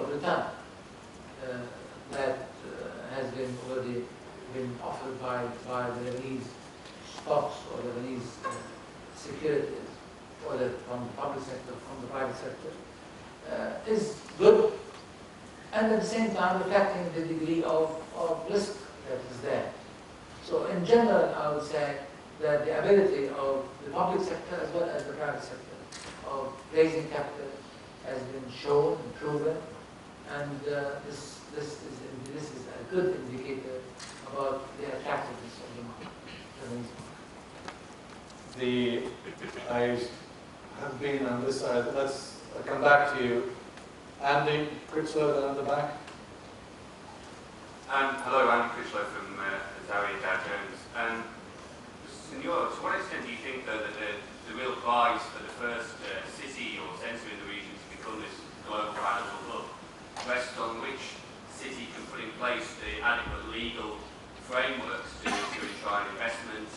of return that has been already been offered by the Lebanese stocks or Lebanese securities, whether from the public sector, from the private sector, is good, and at the same time reflecting the degree of risk that is there. So in general, I would say that the ability of the public sector as well as the private sector of raising capital has been shown and proven, and this is a good indicator about the attractiveness of the market. I have been on this side. Let's come back to you. Andy Critchlow down the back. Hello, Andy Critchlow from Zawi Dow Jones. Senor, to what extent do you think, though, that the real prize for the first city or centre in the region to become this global financial hub rests on which city can put in place the adequate legal frameworks to enshrine investment,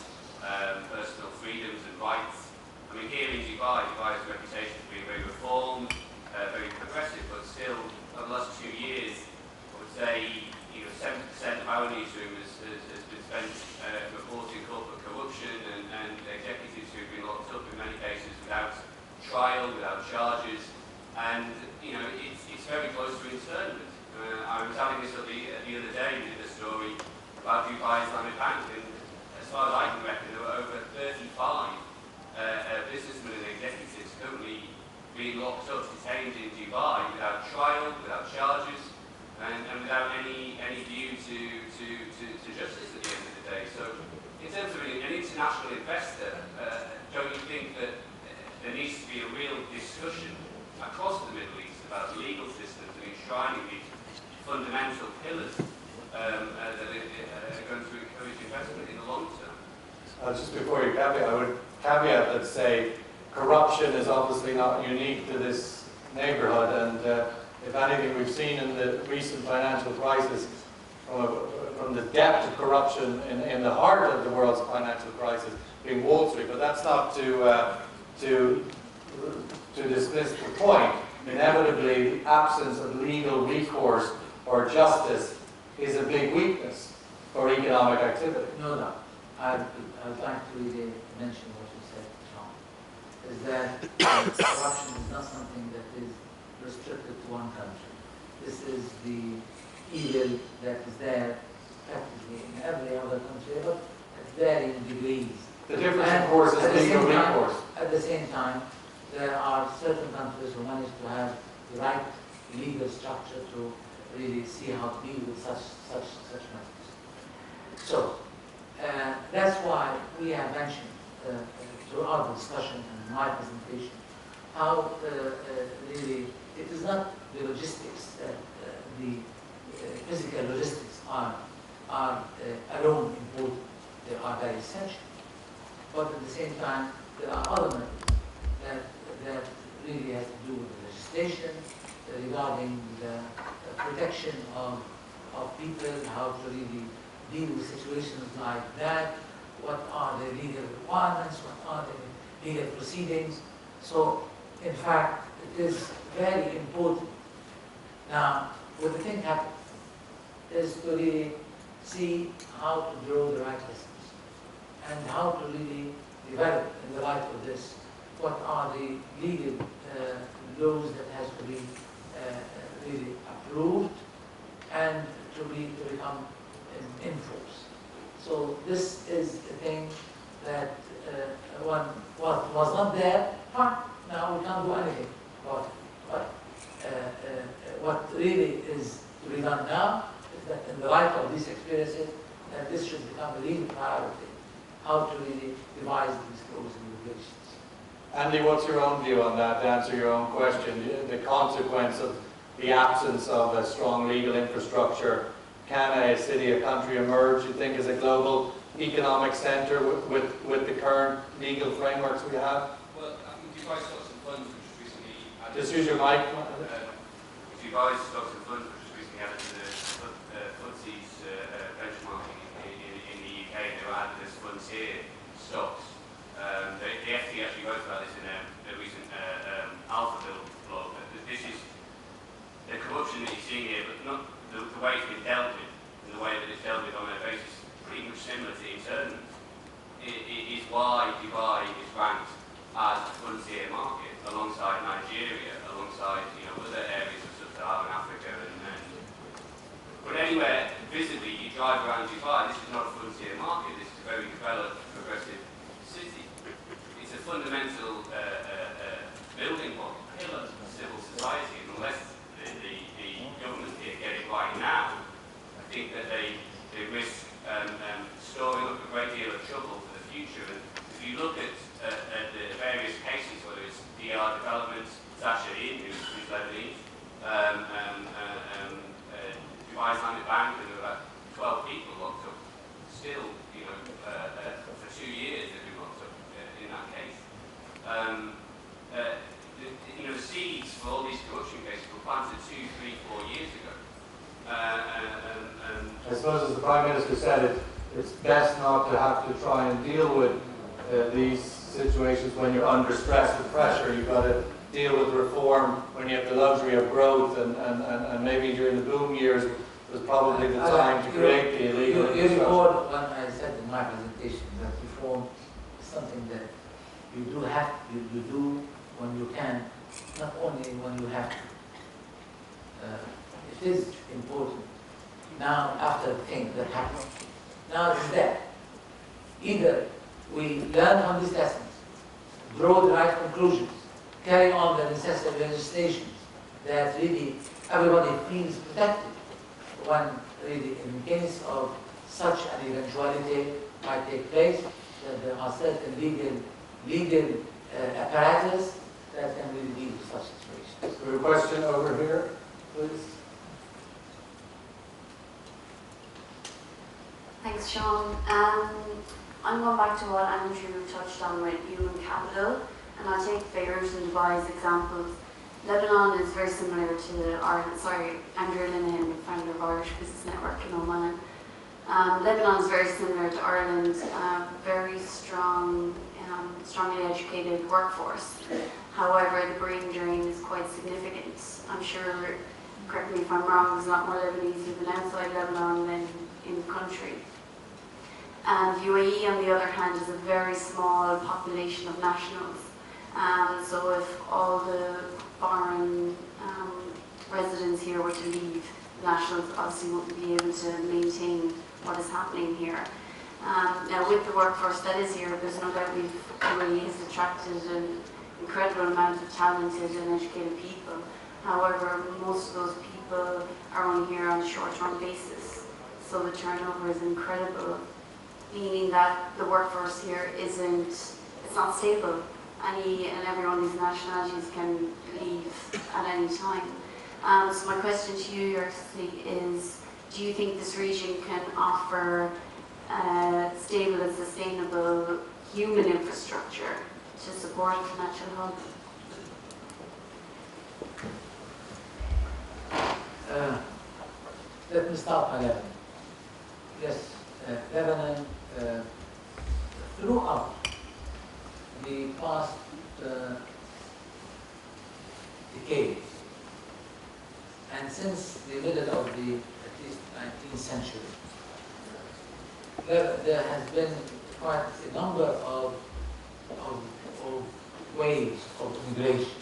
personal freedoms and rights? I mean, here in Dubai has a reputation for being very reformed, very progressive, but still, over the last 2 years, I would say, 70% of our newsroom has been spent reporting corporate corruption and executives who've been locked up in many cases without trial, without charges, and it's very close to internment. I was having this the other day, we did a story about Dubai Islamic Bank, and as far as I can reckon, there were over 35 businessmen and executives currently being locked up, detained in Dubai without trial, without charges, and without any view to justice at the end of the day. So, in terms of an international investor, don't you think that there needs to be a real discussion across the Middle East about legal systems and enshrining these fundamental pillars that are going to encourage investment in the long term? Just before you caveat, I would caveat that say corruption is obviously not unique to this neighbourhood, and if anything, we've seen in the recent financial crisis from the depth of corruption in the heart of the world's financial crisis being Wall Street. But that's not to dismiss the point. Inevitably, the absence of legal recourse or justice is a big weakness for economic activity. No doubt. I'd like to really mention what you said, John, is that corruption is not something that is restricted to one country. This is the evil that is there practically in every other country, but at varying degrees. The difference, of course, is legal recourse. At the same time, there are certain countries who manage to have the right legal structure to really see how to deal with such matters. So, that's why we have mentioned throughout the discussion and my presentation how really it is not the logistics that the physical logistics are alone important. They are very essential. But at the same time, there are other matters that really have to do with the legislation regarding the protection of people, how to really deal with situations like that, what are the legal requirements, what are the legal proceedings. So, in fact, it is very important. Now, what the thing happens is to really see how to draw the right lessons and how to really develop in the light of this what are the legal laws that has to be really approved and to become in force. So this is the thing that what was not there, fine, now we can't do anything about it. But what really is to be done now is that in the light of these experiences, that this should become a legal priority, how to really devise these laws and regulations. Andy, what's your own view on that, to answer your own question? The consequence of the absence of a strong legal infrastructure. Can a city, a country emerge, you think, as a global economic centre with the current legal frameworks we have? Well, I think Dubai's stocks and funds, which was recently added... Just use your mic. Dubai's stocks and funds, which was recently added to the FTSE's benchmarking in the UK, they were added as funds here stocks. The FT actually wrote about this in a recent Alpha Bill blog. The corruption corruption that you're seeing here, but not the way it's been dealt with, and the way that it's dealt with on a basis pretty much similar to internment, is why Dubai is ranked as a frontier market alongside Nigeria, alongside other areas of sub-Saharan Africa. But anywhere visibly you drive around Dubai, this is not a frontier market. This is a very developed, progressive city. It's a fundamental building block, pillar of civil society. And unless the government here get it right now, I think that they risk storing up a great deal of trouble for the future. And if you look at the various cases, whether it's DR Development, Zasha In, who's Lebanese, Dubai Islamic Bank, and there were about 12 people locked up, still, for 2 years they've been locked up in that case. The seeds for all these corruption cases were planted 2, 3, 4 years ago. I suppose, as the Prime Minister said, it's best not to have to try and deal with these situations when you're under stress and pressure. You've got to deal with reform when you have the luxury of growth, and maybe during the boom years was probably the time to create the illegal infrastructure. You recall when I said in my presentation that reform is something that you do when you can, not only when you have to. It is important. Now, after the thing that happened, now it's there. Either we learn from these lessons, draw the right conclusions, carry on the necessary legislation that really everybody feels protected when really in case of such an eventuality might take place, that there are certain legal apparatus that can really lead to such situations. We have a question over here, please. Thanks, Sean. I'm going back to what Andrew touched on with human capital, and I'll take Beirut and Dubai as examples. Lebanon is very similar to Ireland. Sorry, Andrew Linehan, founder of Irish Business Network in Oman. Lebanon is very similar to Ireland, very strong, strongly educated workforce. However, the brain drain is quite significant. I'm sure, correct me if I'm wrong, there's a lot more Lebanese living outside Lebanon than in the country. And UAE, on the other hand, is a very small population of nationals. So if all the foreign residents here were to leave, nationals obviously wouldn't be able to maintain what is happening here. Now, with the workforce that is here, there's no doubt UAE has attracted an incredible amount of talented and educated people. However, most of those people are only here on a short-term basis. So the turnover is incredible, meaning that the workforce here it's not stable. Any and every one of these nationalities can leave at any time. So my question to you, Your Excellency, is do you think this region can offer stable and sustainable human infrastructure to support a financial hub? Let me start by Lebanon. Yes, Lebanon, throughout the past decades, and since the middle of the at least 19th century, there has been quite a number of waves of immigration.